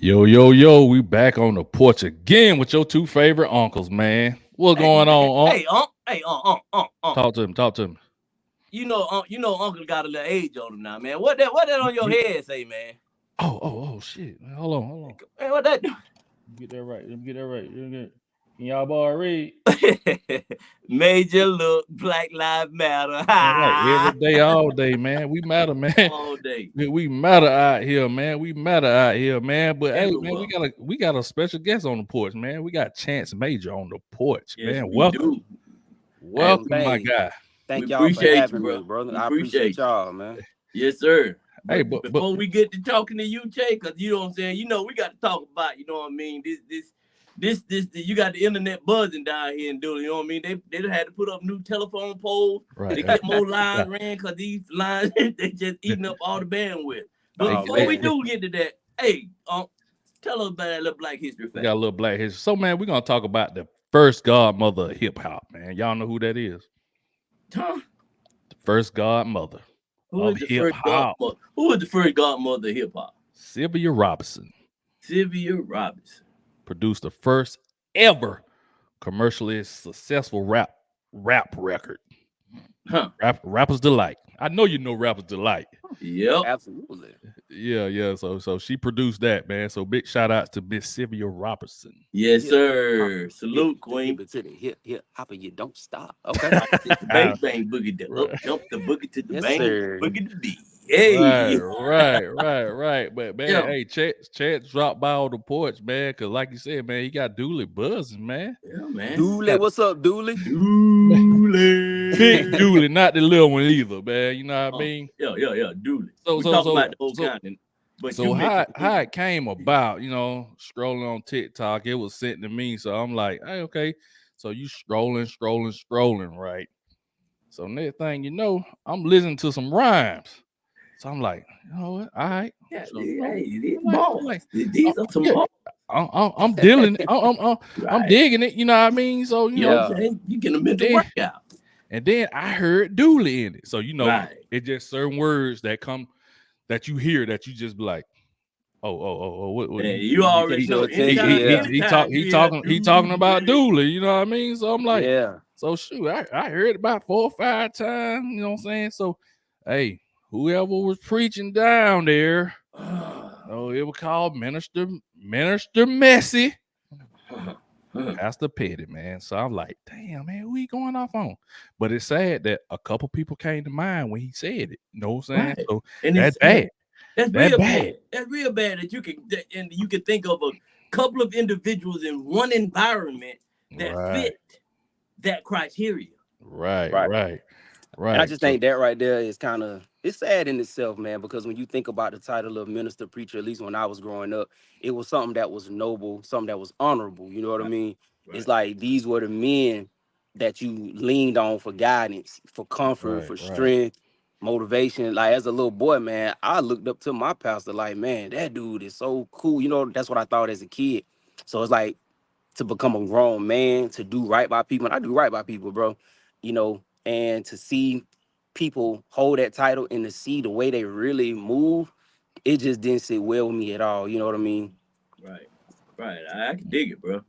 Yo, yo, yo, we back on the porch again with your two favorite uncles, man. What's Hey, going hey, on, Unc? hey, Unc. Talk to him, talk to him. Uncle got a little age on him now, man. What that on your Get, head say, man? oh, shit. Man, hold on. Man, what that do? Get that right. Let me get that right. Can y'all boy read? Major look, Black Lives Matter. All right, every day, all day, man. We matter, man. All day, We matter out here, man. We matter out here, man. But hey, man, everywhere. we got a special guest on the porch, man. We got Chance Major on the porch, Yes, man. we Welcome, do. Hey, welcome, my Hey, guy. we thank y'all for appreciate you, having bro. me, brother. We I appreciate appreciate you. y'all, man. Yes, sir. Hey, But but before we get to talking to you, Jay, because you know what I'm saying, we got to talk about, you know what I mean, this, you got the internet buzzing down here in Dooley, you know what I mean? They had to put up new telephone poles right, to right, get more lines right. ran because these lines, they just eating up all the bandwidth. But Hey, Oh before we man. do get to that, hey, tell us about that little Black History We fact. got a little black history. So, man, we're gonna talk about the first godmother of hip hop, man. Y'all know who that is? Huh? The first godmother Who of is the hip first hop, godmother? Who is the first godmother of hip hop? Sylvia Robinson, Sylvia Robinson. produced the first ever commercially successful rap record. Huh. Rapper's Delight. I know you know Rapper's Delight. Yep. Absolutely. Yeah. So she produced that, man. So big shout outs to Miss Sylvia Robinson. Yes, Hip hop. sir. Hip Salute, the hip Queen. it to the hip hopper. You don't stop. Okay. Right. It's the bang bang boogie, the up Right. jump the boogie to the Yes, bang sir. boogie to beat. Right, Hey, right. But man, yeah, hey, Chance dropped by on the porch, man, because like you said, man, he got Dooley buzzing, man. yeah, man. Dooley, Got what's up, Dooley? big Dooley. Dooley, not the little one either, man. You know what I mean? Yeah, Dooley. So We so talking so about the whole so continent, but you so how mentioned how Dooley. it came about, scrolling on TikTok, it was sent to me. So I'm like, hey, okay. So you scrolling, right? So next thing you know, I'm listening to some rhymes. So I'm like, you know what? All right. Yeah, So hey, these I'm like, balls. These are some yeah, balls, I'm dealing. I'm right? digging it. You know what I mean? So You know what Yeah. I'm saying? You get a and mental then workout, and then I heard Dooley in it. So right? it's just certain words that come that you hear that you just be like, what And he you You already catch know. your attention. Yeah. he Anytime you hear talking about Dooley, Dooley. You know what I mean? So I'm like, Yeah. so shoot, I heard it about 4 or 5 times. You know what I'm saying? So, hey, whoever was preaching down there. Oh, it was called Minister Messy, Pastor Petty, man. So I'm like, damn, man, who he going off on? But it's sad that a couple people came to mind when he said it. You know what I'm saying? right? So And that's it's bad. That's That real bad. bad. That's real bad that you can think of a couple of individuals in one environment that Right, fit that criteria. right, Right. right, And I right. just So think that right there is kind of it's sad in itself, man, because when you think about the title of minister preacher, at least when I was growing up, it was something that was noble, something that was honorable. You know what I Right, mean? It's right, like these were the men that you leaned on for guidance, for comfort, right, for right. strength, motivation. Like as a little boy, man, I looked up to my pastor, like, man, that dude is so cool. You know, that's what I thought as a kid. So it's like to become a grown man, to do right by people. And I do right by people, bro. And to see people hold that title and to see the way they really move, it just didn't sit well with me at all. You know what I mean? right, right. I can dig it, bro.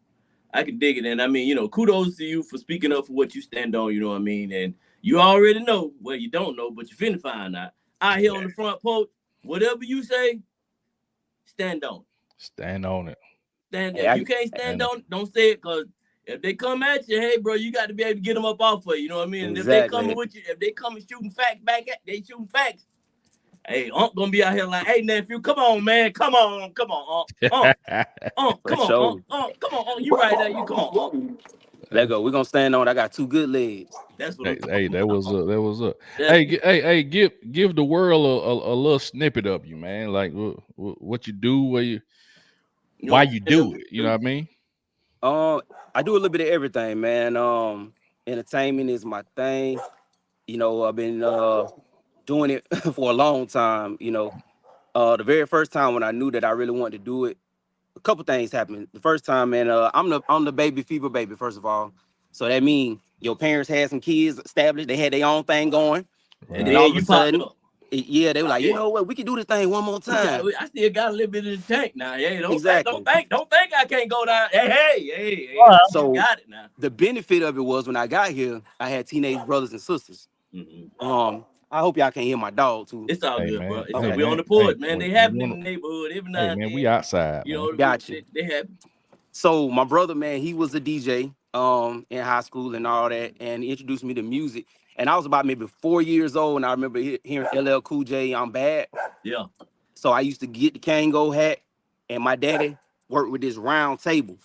I can dig it. And I mean, kudos to you for speaking up for what you stand on, you know what I mean? And you already know, well, you don't know, but you finna find out. Out here Yeah, on the front porch, whatever you say, stand on it. stand on it. Stand Hey, if you can't stand And on it, don't say it because if they come at you, hey bro, you got to be able to get them up off of you. You know what I mean? And if they coming exactly. with you, if they coming shooting facts back at, they shooting facts. Hey, Unc gonna be out here like, hey nephew, come on, man, come on, For come on, sure. come on, you right there, you come on, Let go. We're gonna stand on it. I got two good legs. That's what I'm hey, talking that was about. that was That's hey, give the world a little snippet of you, man. Like what you do, you know why what I'm you saying. That's do what it. You know you what I mean? I do a little bit of everything, man. Entertainment is my thing. I've been doing it for a long time. The very first time when I knew that I really wanted to do it, a couple things happened. The first time, man, I'm the baby fever baby, first of all. So that means your parents had some kids established, they had their own thing going, and and then Right, all then of a you popped sudden, up. Yeah, they were like, you Yeah. know what, we can do this thing one more time. I still got a little bit of the tank now. Hey, Exactly. don't think I can't go down. Hey, Well, I still So got it now. the benefit of it was when I got here, I had teenage brothers and sisters. I hope y'all can't hear my dog too. It's all Hey good, bro. man, It's hey we on man, the porch, hey, man. They we happen in wanna, the neighborhood every now hey and man, we then. outside, You man. know, Gotcha. they happen. So my brother, man, he was a DJ in high school and all that, and he introduced me to music. And I was about maybe 4 years old, and I remember hearing LL Cool J, "I'm Bad." Yeah. So I used to get the Kango hat, and my daddy worked with this round table.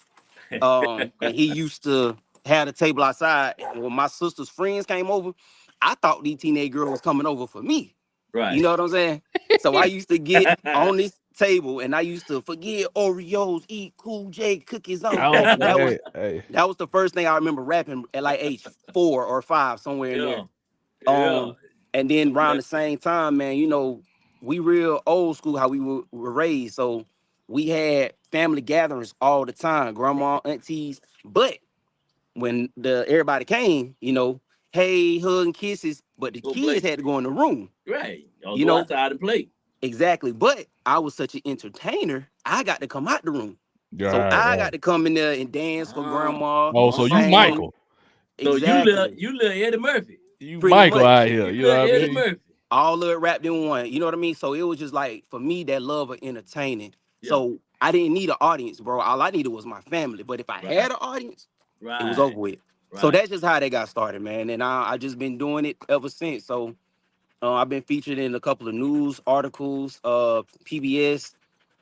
And he used to have the table outside. And when my sister's friends came over, I thought these teenage girls was coming over for me. Right. You know what I'm saying? So I used to get on this table, and I used to forget Oreos, eat Cool J cookies on. Oh, That was hey, that was the first thing I remember rapping at like age 4 or 5, somewhere in there. Yeah. Yeah. And then around That- the same time, man, you know, we real old school how we were raised. So we had family gatherings all the time, grandma, aunties. But when the everybody came, you know, hey, hug and kisses, but the Go kids play. had to go in the room, Right. Y'all you go know, outside and play. exactly. But I was such an entertainer, I got to come out the room. So right, I right. got to come in there and dance for Ah, grandma, Oh, so you sing. Michael, So Exactly. you little Eddie Murphy. you Pretty Michael out much. here. You You know little what I Eddie It, mean? Murphy. all of it wrapped in one. You know what I mean? So it was just like for me that love of entertaining. Yeah. So I didn't need an audience, bro. All I needed was my family. But if I Right. had an audience, it was Right. over with. So Right. that's just how they got started, man. And I just been doing it ever since. So I've been featured in a couple of news articles, PBS.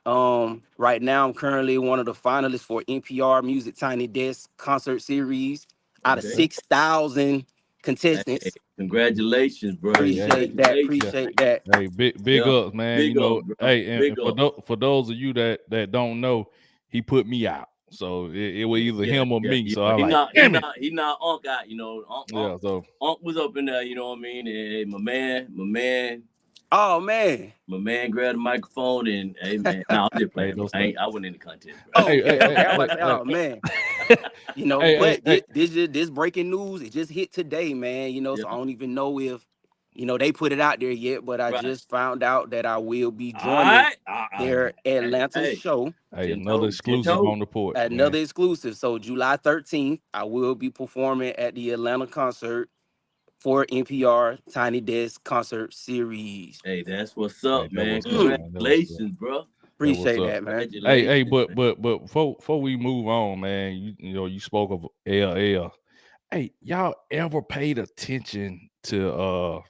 Right now I'm currently one of the finalists for NPR Music Tiny Desk concert series out of Okay. 6,000 Hey, contestants. congratulations, bro. Hey, hey, Appreciate that. Congratulations. yeah. Appreciate that. Hey, big Yeah. ups, man. You Big know, up, bro. hey, and Big up. for those of you that don't know, he put me out, so it was either Yeah, him or yeah. me. You So know, I'm like, damn it. he not Unc out, you know. Yeah. So Unc was up in there, you know what I mean? And Oh man. my man grabbed the microphone and hey man, no, I'm just hey, playing, bro. those things. I wasn't in the contest, bro. Oh, Hey, okay, hey, okay. hey, I was hey, about to say, hey, oh man, you know. hey, hey, But hey. this breaking news. It just hit today, man. You know, Yeah. so I don't even know if they put it out there yet. But I Right. just found out that I will be All joining right. their Atlanta Hey, show. Hey, 10 another toes, 10 exclusive toes. on the porch, man. Another exclusive. So July 13th, I will be performing at the Atlanta concert for NPR Tiny Desk Concert Series. Hey, that's what's Hey, up, that man. was up, man. That was up. Congratulations, bro. That was Appreciate up. that, man. Hey, Congratulations. but before we move on, man, you spoke of LL. Hey, y'all ever paid attention to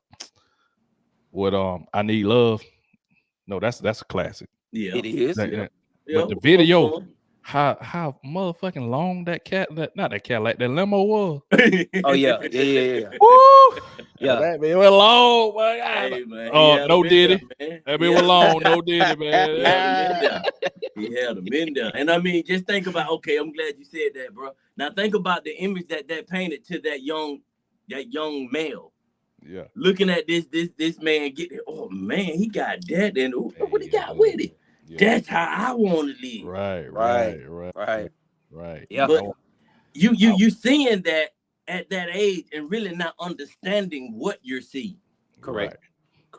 what I Need Love? No, that's a classic. Yeah. It is. That- Yeah. that- Yeah. but the video, how motherfucking long that cat, not that cat, like that limo was. Oh yeah, yeah. Woo! Yeah. That bit was long, my God. Hey man, he had No him in there, Diddy. man. That He bit was had, long, no Diddy, he had him in man. there. He had him in there. And I mean, just think about, okay, I'm glad you said that, bro. Now think about the image that painted to that young male. Yeah. Looking at this man getting, oh man, he got that, and ooh, what he Yeah, got with it. yeah. That's how I want to live. Right. Right. Yeah. But you seeing that at that age and really not understanding what you're seeing. Correct.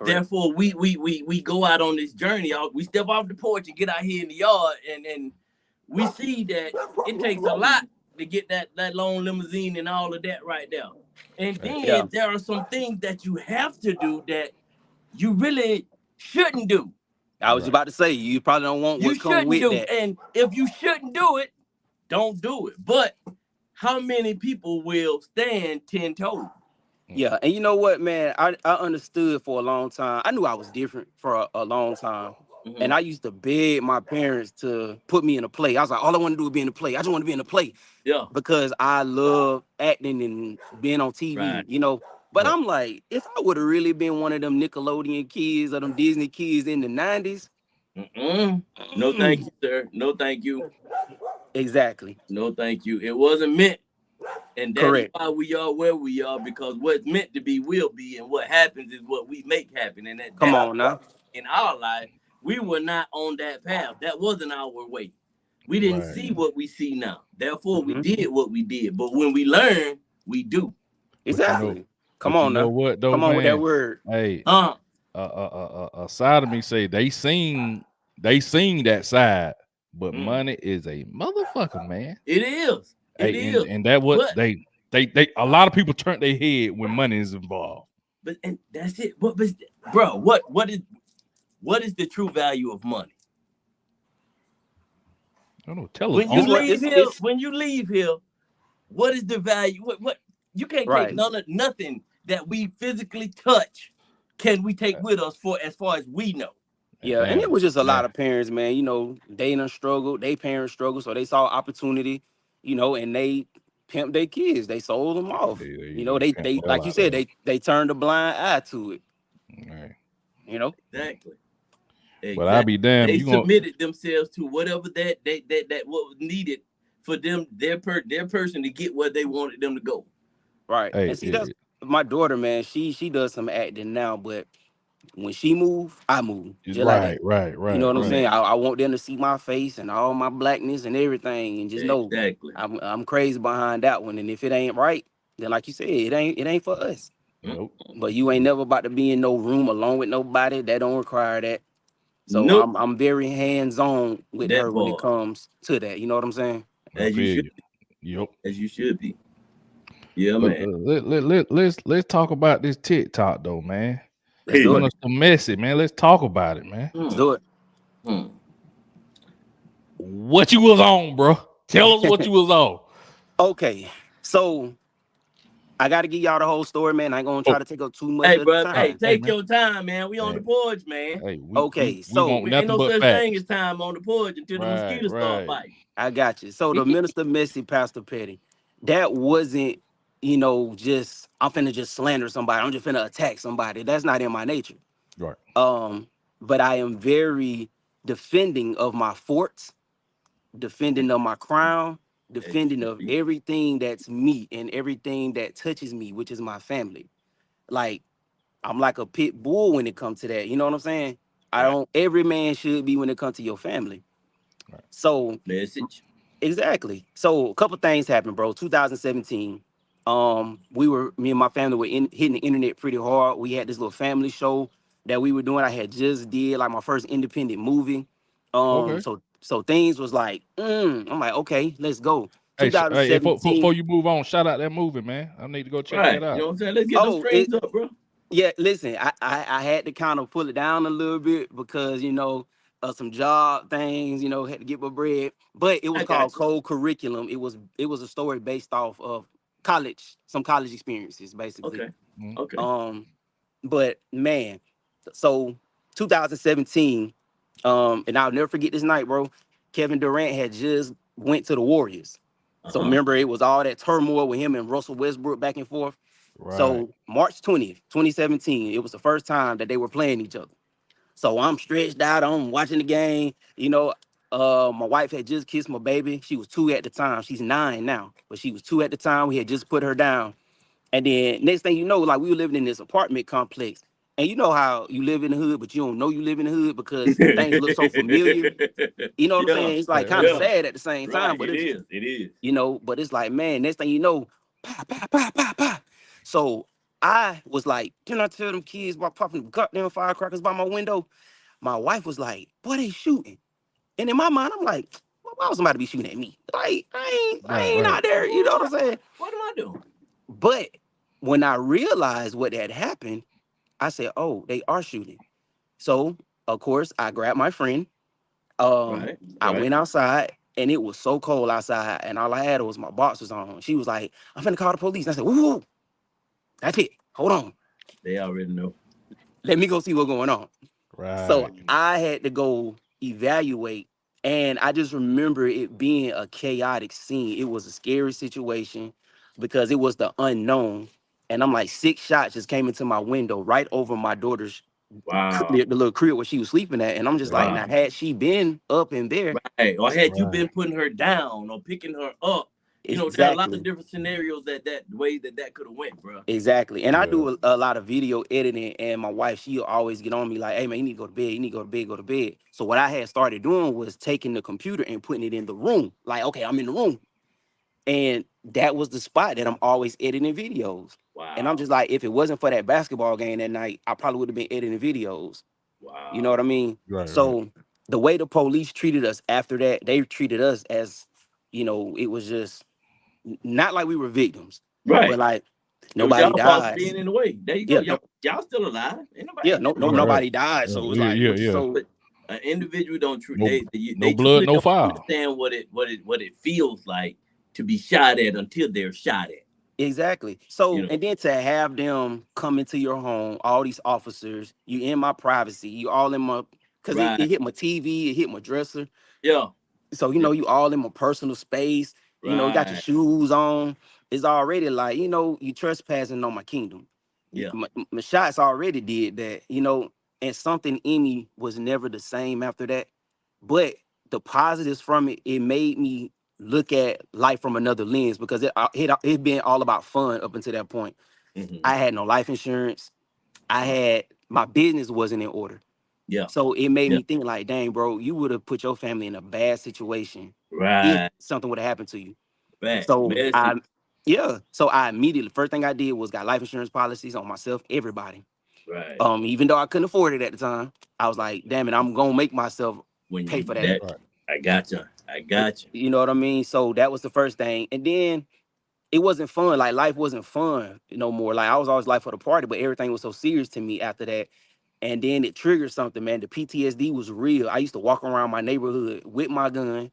Therefore, we go out on this journey. We step off the porch and get out here in the yard, and we see that it takes a lot to get that long limousine and all of that right there. And then there are some things that you have to do that you really shouldn't do. I was about to say you probably don't want You what's coming shouldn't with do. that. And if you shouldn't do it, don't do it. But how many people will stand 10 toes? Yeah, and you know what, man? I understood for a long time. I knew I was different for a long time. Mhm. And I used to beg my parents to put me in a play. I was like, all I want to do is be in a play. I just want to be in a play. Yeah. Because I love acting and being on TV, Right. you know. But I'm like, if I would have really been one of them Nickelodeon kids or them Disney kids in the 90s. No, thank you, sir. No, thank you. Exactly. No, thank you. It wasn't meant. And that is why we are where we are, because what's meant to be will be, and what happens is what we make happen. And that Come on now. in our life, we were not on that path. That wasn't our way. We didn't see what we see now. Therefore, we did what we did. But when we learn, we do. Exactly. Come But on you know now. what though, Come on with that man? word. Hey, a side of me say they seen that side, but Mm. money is a motherfucker, man. It is. It Hey, is. and that what But they a lot of people turn their head when money is involved. and that's it. But bro, what is the true value of money? I don't know. Tell us When you It's on. what leave here, it's when you leave here, what is the value? What you can't take right. nothing that we physically touch can we take with us for as far as we know. Yeah, and it Damn, was just a man. lot of parents, man. You know, they done struggled, they parents struggled, so they saw opportunity, you know, and they pimped their kids. They sold them Yeah, off. You know, they pimp they the hell like you out of said, them. they turned a blind eye to it. Right. You know, Exactly. But I'll Exactly. be damn. They You gonna submitted themselves to whatever that what was needed for them their person to get where they wanted them to go. right? hey, And see, that's my daughter, man. She does some acting now, but when she move, I move just like that. right, right, You know right, what I'm right. saying? Amen. I want them to see my face and all my blackness and everything, and just know Exactly. I'm crazy behind that one. And if it ain't right, then like you said, it ain't for us. Mm. Nope. But you ain't never about to be in no room alone with nobody. That don't require that. So Nope. I'm very hands on with That her when it part. comes to that. You know what I'm saying? I As you feel should you. Yep. as you should be. Yeah, But man. let's talk about this TikTok though, man. Let's do it. Minister Messy, man. Let's talk about it, man. Let's Hmm. do Hmm. What you was on, bro? Tell us what it. you was on. Okay, so I got to give y'all the whole story, man. I ain't gonna try Oh, to take up too much Hey, of the bro. hey, Hey, time. hey, take man. your time, man. We on the Hey, porch, man. hey, Okay, we so want We ain't nothing no but such thing facts. as time on the porch until the Right, mosquitoes start right. biting. I got you. So the minister Messy, Pastor Petty, that wasn't, you know, just I'm finna just slander somebody. I'm just finna attack somebody. That's not in my nature. Right. Um, but I am very defending of my forts, defending of my crown, As you defending should of be. everything that's me and everything that touches me, which is my family. Like I'm like a pit bull when it comes to that. You know what I'm saying? I Right. don't. Every man should be when it comes to your family. Right. So Message. exactly. So a couple things happened, bro. 2017. Me and my family were hitting the internet pretty hard. We had this little family show that we were doing. I had just did like my first independent movie. Okay. So things was like, I'm like, okay, let's go. Hey, before 2017. you move on, shout out that movie, man. I need to go check Right. that You out. know what I'm saying? Let's get those Oh, strings up, bro. yeah, listen, I had to kind of pull it down a little bit because some job things, had to get my bread. But it was I called got you. Cold Curriculum. It was a story based off of some college experiences, basically. Okay. Mhm. Okay. Um, but man, so 2017, and I'll never forget this night, bro. Kevin Durant had just went to the Warriors. So Uh-huh. remember, it was all that turmoil with him and Russell Westbrook back and forth. Right. So March 20th, 2017, it was the first time that they were playing each other. So I'm stretched out. I'm watching the game. My wife had just kissed my baby. She was 2 at the time. She's 9 now, but she was 2 at the time. We had just put her down. And then next thing you know, like we were living in this apartment complex. And you know how you live in the hood, but you don't know you live in the hood because things look so familiar. You know what I'm Yeah. saying? It's like Right. kind of Right. Yeah. sad at the same time, Right. but It it's is. It is. but it's like, man, next thing you know, pa, pa, pa, pa, pa. So I was like, can I tell them kids about popping goddamn firecrackers by my window? My wife was like, boy, they shooting. And in my mind, I'm like, well, why was somebody be shooting at me? Like, I Right. ain't Right. out there, you know what I'm saying? What am I doing? But when I realized what had happened, I said, oh, they are shooting. So, of course, I grabbed my friend. Right. I Right. went outside and it was so cold outside, and all I had was my boxers on. She was like, I'm finna call the police. And I said, woo, that's it. Hold on. They already know. Let me go see what's going on. So Right. I had to go evaluate. And I just remember it being a chaotic scene. It was a scary situation because it was the unknown. And I'm like, 6 shots just came into my window right over my daughter's Wow. the little crib where she was sleeping at. And I'm just like, Right. Wow. now, had she been up in there, Right. Or had you Right. been putting her down or picking her up, there are a lot of exactly. different scenarios that way that could have went, bro. Exactly. And I Yeah. do a lot of video editing, and my wife, she'll always get on me like, hey, man, you need to go to bed. You need to go to bed, go to bed. So what I had started doing was taking the computer and putting it in the room. Like, okay, I'm in the room. And that was the spot that I'm always editing videos. And I'm Wow. just like, if it wasn't for that basketball game that night, I probably would have been editing videos. You know Wow. what I mean? Right, right. So the way the police treated us after that, they treated us as, it was just not like we were victims, but Right. like It was nobody y'all fault for died. being in the way. There you go. Yeah, Y'all no, y'all still alive. Ain't nobody yeah, ain't no, nothing no, wrong Right, with right. nobody died. So it was Yeah, like, yeah, what? yeah. So but an individual don't No, no they blood, truly no don't foul. understand what it feels like to be shot at until they're shot at. exactly. You So, know. and then to have them come into your home, all these officers, you in my privacy, you all in my, because it, Right. it hit my TV, it hit my dresser. Yeah. So, Yeah. you all in my personal space, you got your Right. shoes on. It's already like, you trespassing on my kingdom. Yeah. My shots already did that, and something in me was never the same after that. But the positives from it, it made me look at life from another lens because it been all about fun up until that point. Hmm. I had no life insurance. I had my business wasn't in order. Yeah. So it made Yeah. me think like, dang, bro, you would have put your family in a bad situation if Right. something would have happened to you. Facts. So Messy. I immediately first thing I did was got life insurance policies on myself, everybody. Right. Even though I couldn't afford it at the time, I was like, damn it, I'm gonna make myself When pay you for that. that, Right. I got you. I got you. You know what I mean? So that was the first thing. And then it wasn't fun. Like life wasn't fun no more. Like I was always life for the party, but everything was so serious to me after that. And then it triggered something, man. The PTSD was real. I used to walk around my neighborhood with my gun,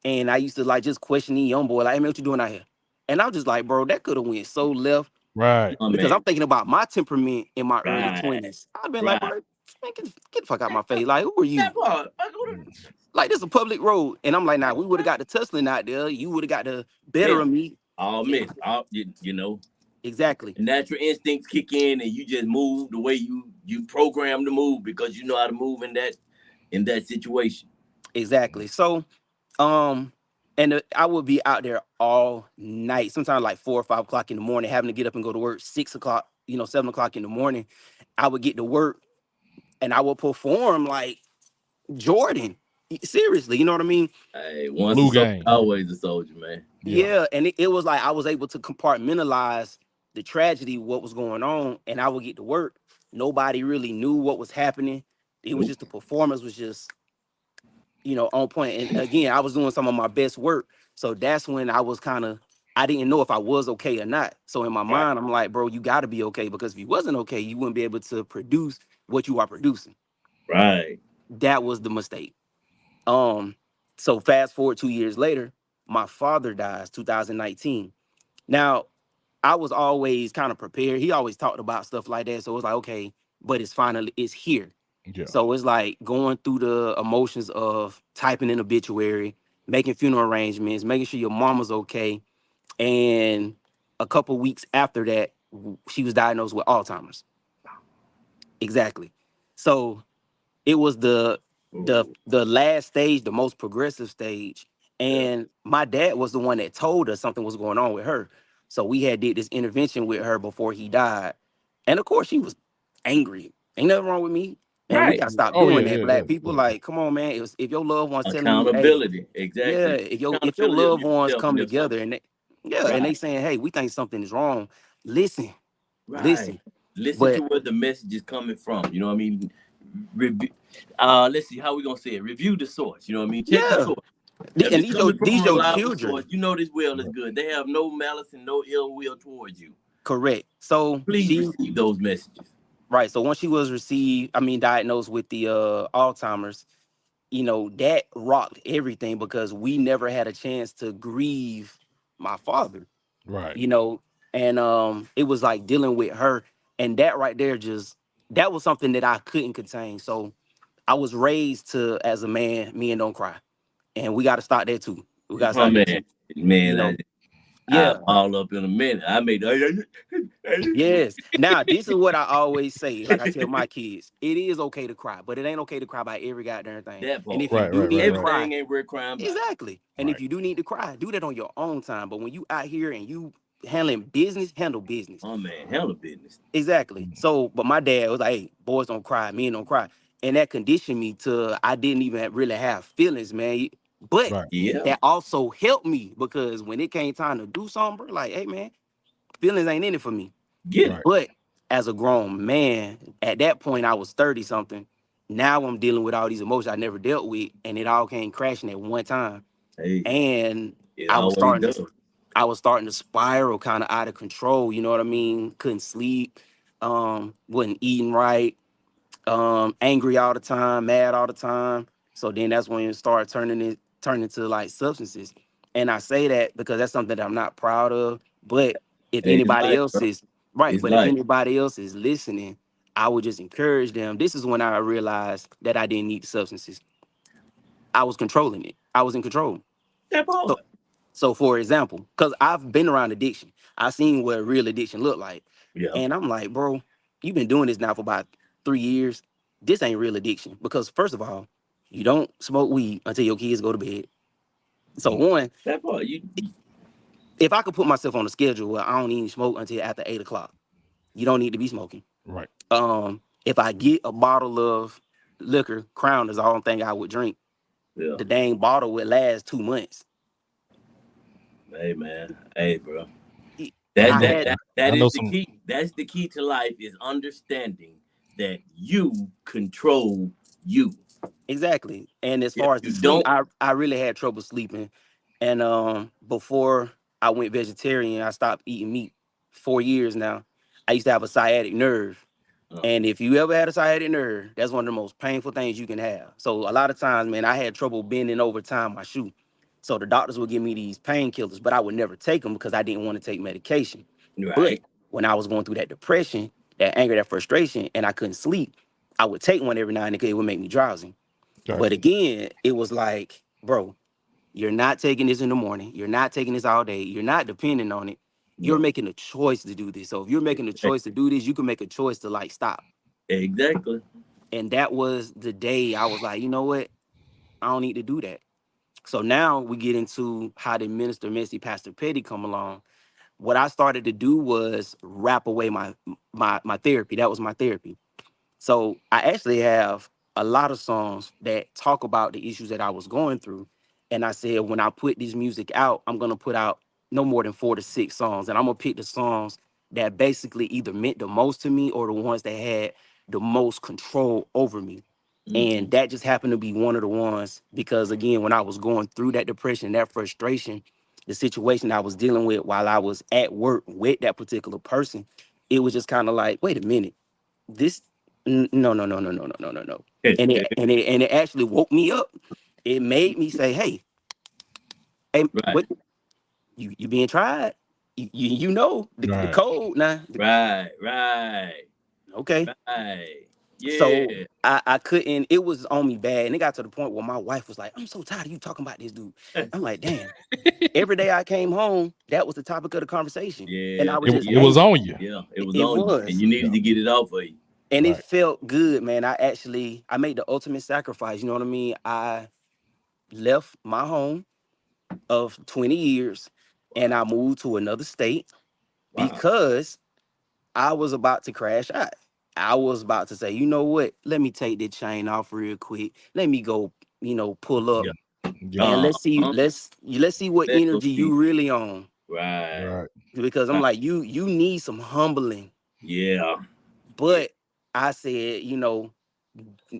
and I used to like just question the young boy, like, hey man, what you doing out here? And I'm just like, bro, that could have went so left Right. Oh because man. I'm thinking about my temperament in my early Right. 20s. I've been like, bro, Right. man, get the fuck out my face. Like, who are That you? part. I go to Mm. Like, this is a public road. And I'm like, nah, we would have got the tussling out there. You would have got the better miss. of me. All Eh, miss. All you know. Exactly. Natural instincts kick in and you just move the way you program to move because you know how to move in that situation. Exactly. So, um, I would be out there all night, sometimes like 4 or 5 o'clock in the morning, having to get up and go to work 6 o'clock, 7 o'clock in the morning. I would get to work and I would perform like Jordan. Seriously, you know what I mean? Hey, once a Blue soldier, game. always a soldier, man. Yeah. Yeah, and it was like I was able to compartmentalize the tragedy, what was going on, and I would get to work. Nobody really knew what was happening. It was Nope. just the performance was just, on point. And again, I was doing some of my best work. So that's when I didn't know if I was okay or not. So in my Right. mind, I'm like, bro, you gotta be okay because if you wasn't okay, you wouldn't be able to produce what you are producing. Right. That was the mistake. Um, so fast forward 2 years later, my father dies, 2019. Now, I was always kind of prepared. He always talked about stuff like that. So it was like, okay, but it's here. Yeah. So it's like going through the emotions of typing an obituary, making funeral arrangements, making sure your mama's okay. And a couple weeks after that, she was diagnosed with Alzheimer's. Exactly. So it was Ooh. the last stage, the most progressive stage. Yeah. And my dad was the one that told us something was going on with her. So we had did this intervention with her before he died. And of course she was angry. Ain't nothing wrong with me. And we Right. gotta stop Oh doing yeah, that. yeah, yeah, Black people, yeah. like, come on, man. If your loved one's telling you, hey, Accountability. yeah, Exactly. if your Accountability of loved ones yourself come and if together something. and they Right. saying, hey, we think something is wrong, listen, Right. listen. Listen to But where the message is coming from. You know what I mean? Review, let's see how we gonna say it. Review the source. You know what I mean? Check the yeah, source. If and it's these your coming from these a your reliable source, children. you know this well is Right. good. They have no malice and no ill will towards you. Correct. So Please receive those messages. right. So once she was diagnosed with the Alzheimer's, that rocked everything because we never had a chance to grieve my father, Right. you know, and it was like dealing with her, and that right there that was something that I couldn't contain. So I was raised to as a man, men don't cry, and we got to start there too. We got to Oh start there man, too. You man, know, I yeah. all up in a minute. I made Yes. Now, this is what I always say. Like I tell my kids, it is okay to cry, but it ain't okay to cry about every goddamn thing. that And part. if you Right. do Right. need Right. to Right. cry, Everything ain't worth crying about. exactly. And if Right. you do need to cry, do that on your own time. But when you out here and you handling business, handle business. Oh man, hell of business. Exactly. Mm. So, but my dad was like, hey, boys don't cry, men don't cry. And that conditioned me to I didn't even really have feelings, man. But Right. Yeah. that also helped me because when it came time to do something, bro, like, hey man, feelings ain't in it for me. Get it. Right. But as a grown man, at that point I was 30 something. Now I'm dealing with all these emotions I never dealt with, and it all came crashing at one time. Hey, And it I was always starting to does. I was starting to spiral kind of out of control. You know what I mean? Couldn't sleep, wasn't eating right, angry all the time, mad all the time. So then that's when it started turning to like substances. And I say that because that's something that I'm not proud of. But if Hey, it's anybody life, else bro. is right, It's but if life. anybody else is listening, I would just encourage them. This is when I realized that I didn't need the substances. I was controlling it. I was in control. That So part. so for example, because I've been around addiction, I've seen what real addiction look like. Yeah. And I'm like, bro, you've been doing this now for about 3 years. This ain't real addiction. Because first of all, you don't smoke weed until your kids go to bed. So one, That part. if I could put myself on a schedule where I don't even smoke until after 8 o'clock, you don't need to be smoking. Right. If I get a bottle of liquor, Crown is the only thing I would drink. Yeah. The dang bottle would last 2 months. Hey, man. Hey, bro. It- I That I know. that had that I that know is the some. key. That's the key to life is understanding that you control you. Exactly. And as If far as the you sleep, don't, I really had trouble sleeping. And before I went vegetarian, I stopped eating meat 4 years now. I used to have a sciatic nerve. uh, And if you ever had a sciatic nerve, that's one of the most painful things you can have. So a lot of times, man, I had trouble bending over tying my shoe. So the doctors would give me these painkillers, but I would never take them because I didn't want to take medication. But right, when I was going through that depression, that anger, that frustration, and I couldn't sleep, I would take one every now and then because it would make me drowsy. Right. But again, it was like, bro, you're not taking this in the morning. You're not taking this all day. You're not depending on it. You're no, making a choice to do this. So if you're making a choice to do this, you can make a choice to like stop. exactly. And that was the day I was like, you know what? I don't need to do that. So now we get into how did Minister Missy, Pastor Petty come along. What I started to do was wrap away my therapy. That was my therapy. So I actually have a lot of songs that talk about the issues that I was going through. And I said, when I put this music out, I'm gonna put out no more than 4 to 6 songs. And I'm gonna pick the songs that basically either meant the most to me or the ones that had the most control over me. Hmm. And that just happened to be one of the ones because again, when I was going through that depression, that frustration, the situation I was dealing with while I was at work with that particular person, it was just kind of like, wait a minute, this no no no no no no no no no, and it actually woke me up. It made me say, hey, Right, what you being tried, you know the Right. code now. right, right, Okay. right. Yeah, So I couldn't, it was on me bad, and it got to the point where my wife was like, I'm so tired of you talking about this dude. I'm like, damn, every day I came home that was the topic of the conversation, and yeah, I was just It was angry. on you. yeah. It was It on you, and was. you needed Yeah. to get it off of you. And it Right. felt good, man. I made the ultimate sacrifice. You know what I mean? I left my home of 20 years and Wow, I moved to another state wow. because I was about to crash out. I was about to say, you know what? Let me take the chain off real quick. Let me go, pull up Yeah. Yeah. and Uh huh. let's see what Let go energy see. you really on. Right, Right. Because I'm right. like, you need some humbling. Yeah, yeah. But I said,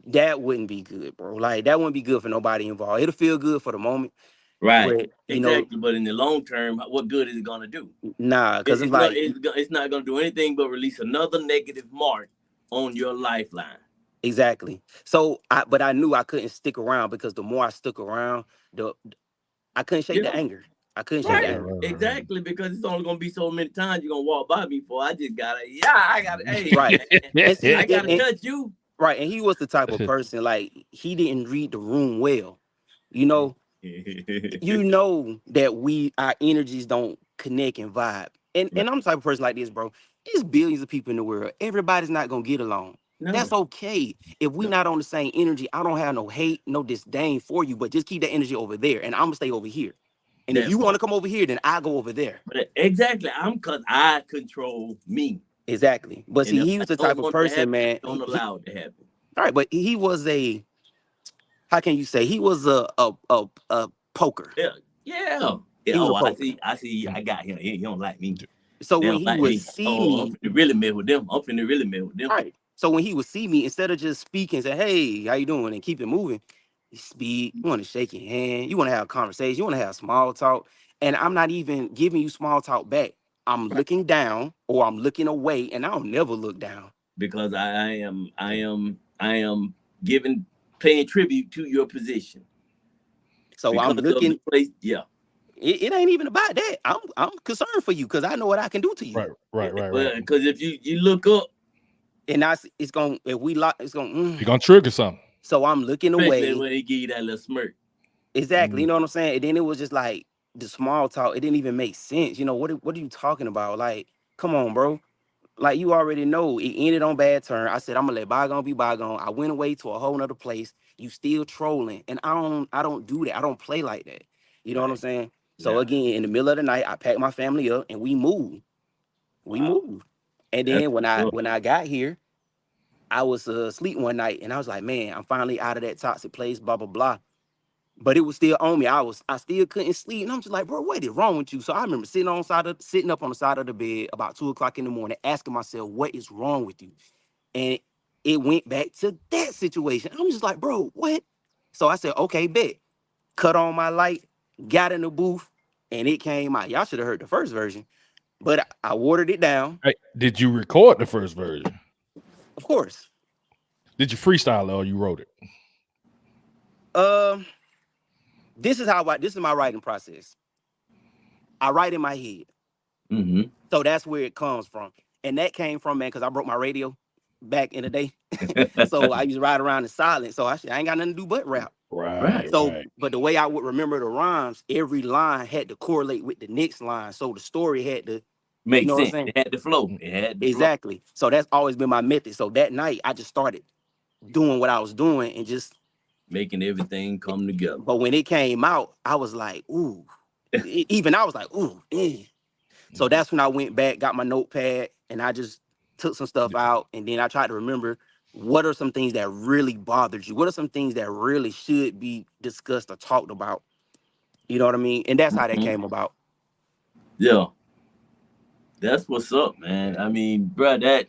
that wouldn't be good, bro. Like that wouldn't be good for nobody involved. It'll feel good for the moment, Right. but Exactly. But in the long term, what good is it gonna do? nah, because it's like It's not gonna do anything but release another negative mark on your lifeline. exactly. So but I knew I couldn't stick around because the more I stuck around, the I couldn't shake the Yeah. anger. I couldn't shake the Right. Right. anger. Right. Right. Exactly. Because it's only gonna be so many times you're gonna walk by me for I just gotta I gotta hey Right. man, And see, I gotta and touch you. right, and he was the type of person like he didn't read the room well. You know, you know that our energies don't connect and vibe. And Right. and I'm the type of person like this, bro. There's billions of people in the world. Everybody's not gonna get along. That's No, okay. If we no, not on the same energy, I don't have no hate, no disdain for you, but just keep that energy over there, and I'm gonna stay over here. And if that you want part. to come over here, then I go over there. But exactly, I'm cause I control me. Exactly. But And see, if he I was the don't type of want to person, happen, I man. don't allow it to happen. All right, but he was a, how can you say, he was a poker. Yeah. He was a Oh, I poker. see. I got him. He don't like me. So They when don't he like would me. see Oh, I'm me, finna really mess with them. I'm finna really mess with them. right. So when he would see me, instead of just speaking, say, "Hey, how you doing?" and keep it moving, you speak. You want to shake your hand. You want to have a conversation. You want to have small talk. And I'm not even giving you small talk back. I'm looking down or I'm looking away, and I'll never look down. Because I am giving paying tribute to your position So I'm because of the looking. place. Yeah. It ain't even about that. I'm concerned for you because I know what I can do to you. Right. Because if you look up, And it's gonna if we lock, it's gonna. You're gonna trigger something. So I'm looking especially away. when they give you that little smirk. Exactly. You Mm, know what I'm saying? And then it was just like the small talk. It didn't even make sense. You know, what are you talking about? Like, come on, bro. Like you already know it ended on bad term. I said, I'm gonna let bygone be bygone. I went away to a whole nother place. You still trolling. And I don't do that. I don't play like that. You know what I'm Right. saying? So Yeah. again, in the middle of the night, I packed my family up and we moved. We Wow. moved. And That's then when what's I up. when I got here, I was asleep one night and I was like, man, I'm finally out of that toxic place, blah, blah, blah. But it was still on me. I still couldn't sleep. And I'm just like, bro, what is wrong with you? So I remember sitting up on the side of the bed about 2 o'clock in the morning, asking myself, what is wrong with you? And it went back to that situation. I'm just like, bro, what? So I said, okay, bet. Cut on my light, got in the booth, and it came out. Y'all should have heard the first version. But I watered it down, Hey, did you record the first version? of course. Did you freestyle it or you wrote it? Um, this is my writing process. I write in my head. Mm-hmm. So that's where it comes from. And that came from, man, because I broke my radio back in the day. So I used to ride around in silence. So I ain't got nothing to do but rap. Right. So, but the way I would remember the rhymes, every line had to correlate with the next line. So the story had to, you Makes know what I'm sense. saying? It had the flow. Mm, It had the flow. Exactly. So that's always been my method. So that night I just started doing what I was doing and just, Making everything come together. but when it came out, I was like, ooh. Even I was like, ooh, eh. So mm. that's when I went back, got my notepad, and I just took some stuff out. And then I tried to remember what are some things that really bothered you? What are some things that really should be discussed or talked about? You know what I mean? And that's how that Mhm. came about. Yeah. That's what's up, man. I mean, bro, that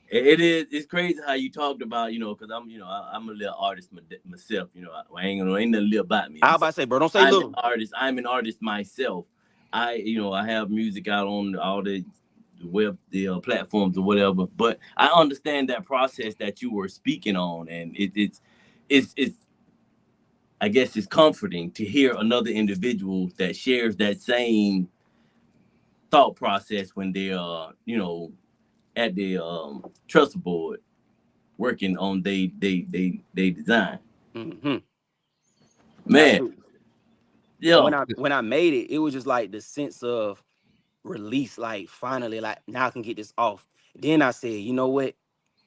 it is. It's crazy how you talked about, because I'm a little artist myself. Ain't nothing little about me. I was about to say, bro, don't say I'm an little. artist. I'm an artist myself. I have music out on all the web, the platforms or whatever. But I understand that process that you were speaking on, and it's I guess it's comforting to hear another individual that shares that same thought process when they are, at the trestle board working on they design. Hmm. Man, Absolutely. And yeah, when I made it, it was just like the sense of release, like finally, like now I can get this off. Then I said, you know what?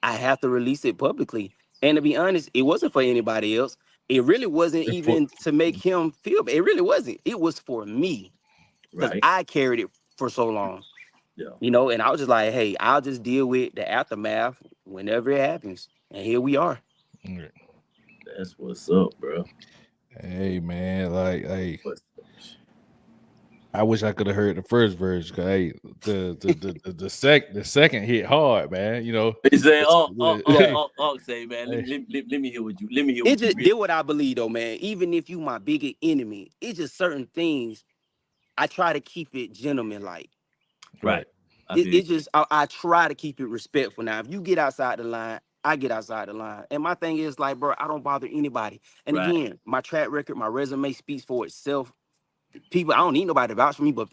I have to release it publicly. And to be honest, it wasn't for anybody else. It really wasn't It's for even to make him feel bad. It really wasn't. It was for me because right, I carried it for so long, yeah, and I was just like, hey, I'll just deal with the aftermath whenever it happens. And here we are. mm. that's what's up, bro. Hey man, like hey, What's I wish I could have heard the first version. 'Cause, hey, the second hit hard, man. he say? Yeah. Say, man, Hey, let me hear what you let me hear It what you just really did what I believe though, man. Even if you my biggest enemy, it's just certain things I try to keep it gentleman like. right. right. I it, feel you. it just I try to keep it respectful. Now, if you get outside the line, I get outside the line. And my thing is like, bro, I don't bother anybody. And Right. again, my track record, my resume speaks for itself. People, I don't need nobody to vouch for me, but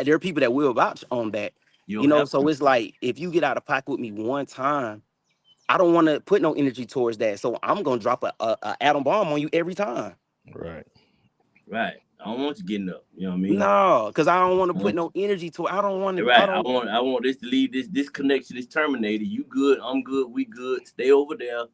there are people that will vouch on that. You don't have So to. it's like if you get out of pocket with me one time, I don't want to put no energy towards that. So I'm gonna drop a atom bomb on you every time. Right. Right. I don't want you getting up. You know what I mean? No, because I don't want to I put want no energy to it. I don't want to. I Right. I don't. want I want this to leave this connection is terminated. You good, I'm good, we good. Stay over there.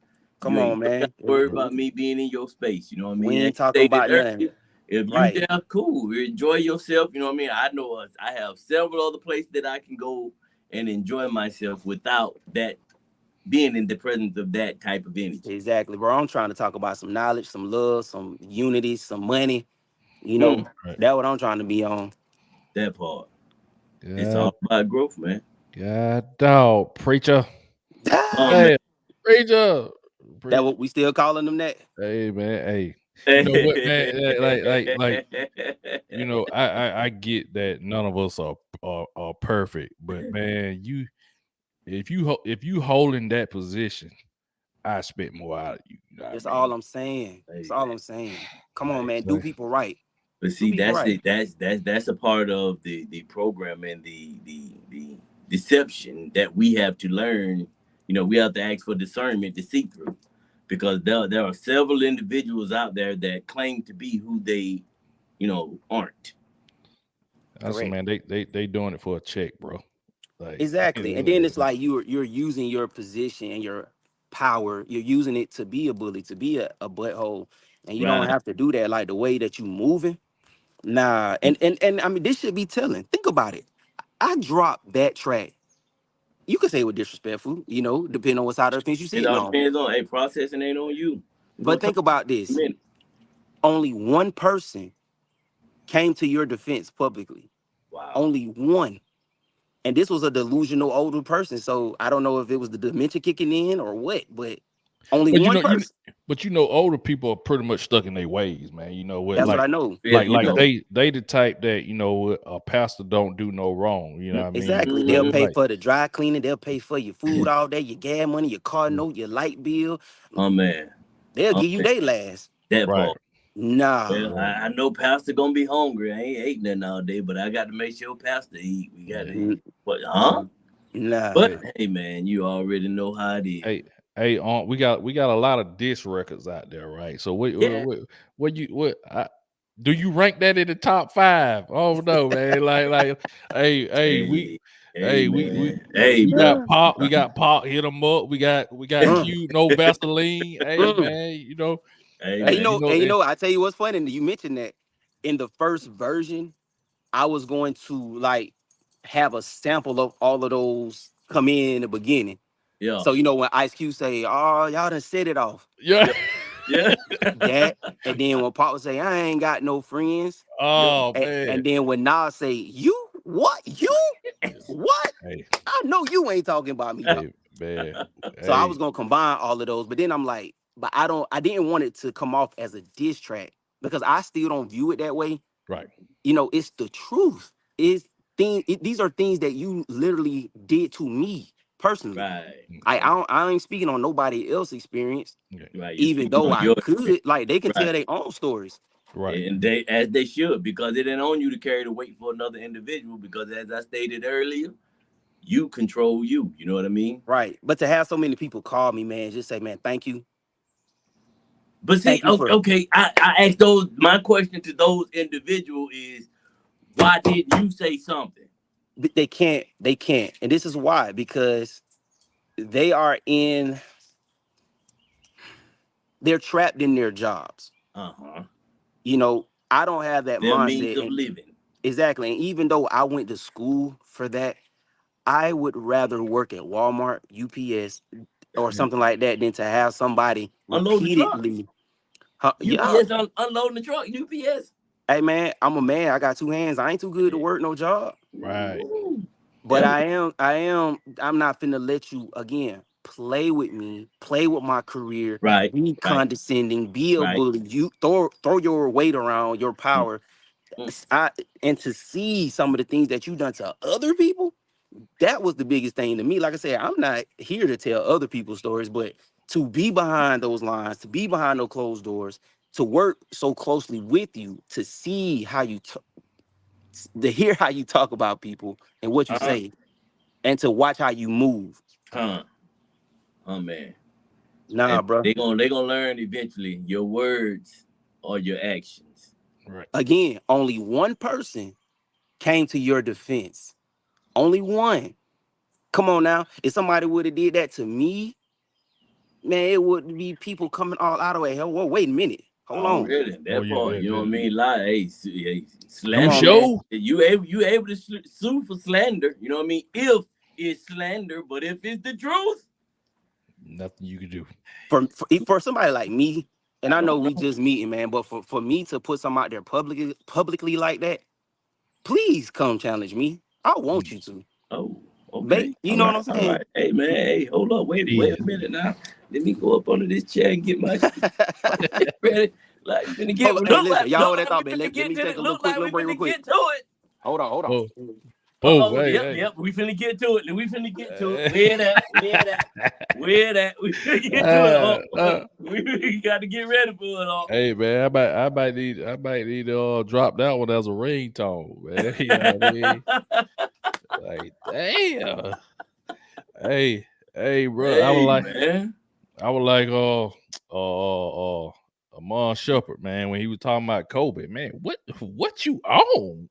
Come You ain't on, got to man. worry about me being in your space. You know what I We mean? As ain't you talking stated about nothing. earlier, if you Right. there, cool. Enjoy yourself. You know what I mean? I know I have several other places that I can go and enjoy myself without that being in the presence of that type of energy. Exactly, bro. I'm trying to talk about some knowledge, some love, some unity, some money. You know, Mm, Right. that's what I'm trying to be on. that part. It's God, all about growth, man. God, dog, preacher. Oh man. Hey, preacher. That Preacher. what we still calling them that. Hey, man. Hey, you know what, man? Like, you know, I get that none of us are perfect, but man, if you hold in that position, I expect more out of you. You know what I That's mean? all I'm saying. That's Hey, all man. I'm saying. Come on, Like, man. Do so people right. But Do see, people that's right. it. That's a part of the program and the deception that we have to learn. You know, we have to ask for discernment to see through, because there are several individuals out there that claim to be who they, aren't. listen, Correct. man, they doing it for a check, bro. Like, Exactly. And then it's like you're using your position and your power. You're using it to be a bully, to be a butthole. And you don't Right. have to do that like the way that you moving. Nah. And I mean this should be telling. Think about it. I dropped that track. You could say it was disrespectful, depending on what side of the fence you It sitting all on. depends on, processing ain't on you. We're gonna But talk think about in a this. minute. Only one person came to your defense publicly. Wow. Only one. And this was a delusional older person. So I don't know if it was the dementia kicking in or what, but only but one person. but older people are pretty much stuck in their ways, man. You know what? That's what Like, I know. Yeah, Because they the type that a pastor don't do no wrong. You know what I mean? exactly, So they'll it's mhm. pay like, for the dry cleaning, they'll pay for your food all day, your gas money, your car mm, note, your light bill. Oh man. They'll Oh give you man. their last. That right, part. Nah. Well, right, I know Pastor gonna be hungry. I ain't ate nothing all day, but I got to make sure Pastor eat. We got to yeah. eat. What? Huh? Mm, nah. But Hey, hey, man, you already know how it is. hey, hey, we got a lot of diss records out there, right? So Yeah. do you rank that in the top 5? Oh no, man. Hey, Hey, hey, hey, man. Hey, we bro. got Pop, hit them up. We got Mm, Q, no Vaseline. Hey, mm. man, Hey, And man. I tell you what's funny, you mentioned that in the first version, I was going to like have a sample of all of those come in the beginning. Yeah. So when Ice Cube say, "Oh, y'all done set it off," yeah. Yeah. Yeah. that, and then when Pop would say, "I ain't got no friends," Yeah. Oh and man. then when Nas say, "You what? You what? Hey, I know you ain't talking about me." hey, man. So I Hey, was gonna combine all of those, but then I'm like, but I didn't want it to come off as a diss track because I still don't view it that way. right. It's the truth. These are things that you literally did to me personally. Right. I ain't speaking on nobody else's experience, Okay. Right. You even speaking though on I your experience. could. Like they can Right. tell their own stories. Right. And they should, because it ain't on you to carry the weight for another individual, because as I stated earlier, you control you. You know what I mean? Right. But to have so many people call me, man, just say, man, thank you. But see, Thank you for okay, I asked those. My question to those individuals is, why didn't you say something? they can't. And this is why, because they are they're trapped in their jobs. Uh huh. I don't have that Their means mindset. of And living. exactly. And even though I went to school for that, I would rather work at Walmart, UPS, or something like that than to have somebody Unloading the trucks. repeatedly. Yeah. UPS unloading the truck. UPS. Hey man, I'm a man. I got two hands. I ain't too good to Yeah. work no job. Right. Ooh. But Them. I'm not finna let you again play with me, play with my career, Right. be Right. condescending, be a Right. bully. You throw your weight around, your Mm, power. mm. And to see some of the things that you done to other people, that was the biggest thing to me. Like I said, I'm not here to tell other people's stories, but to be behind those lines, to be behind those closed doors, to work so closely with you, to see how to hear how you talk about people and what you Uh, say, and to watch how you move. huh. Oh man. Nah, And bro. they gonna learn eventually your words or your actions. Right. Again, only one person came to your defense. Only one. Come on now. If somebody would have did that to me, man, it would be people coming all out of the way. Hell, whoa, wait a minute. Hold on. Already, Oh that yeah, part, you know what I mean? Lie, hey, Come you on, slander. man. show You able to sue for slander? You know what I mean? If it's slander, but if it's the truth, nothing you can do. For somebody like me, And I know don't we know. just meeting, man. But for me to put something out there publicly like that, please come challenge me. I want you to. Oh, Make okay. you All know what right. I'm All saying? right. Hey man. Hey, hold up. Wait Yeah. a minute now. Let me go up under this chair and get my shit ready. Like we finna get. Hold on. Hey, Look listen, like y'all hold that we thought, man. finna Let get me to take it. a little Look quick like little we break real finna quick. get to it. Hold on, hold on. Oh, oh, hey, Yep, hey. yep. We finna get to it. We finna get to it. Where that? Where that? We finna get to it. We got to get ready for it. Hey man, I might need to drop that one as a ringtone, man. You know what I mean? Like, damn. Hey, hey, bro. Hey man. I was like, Amon Shepard, man, when he was talking about Kobe, man, what you on?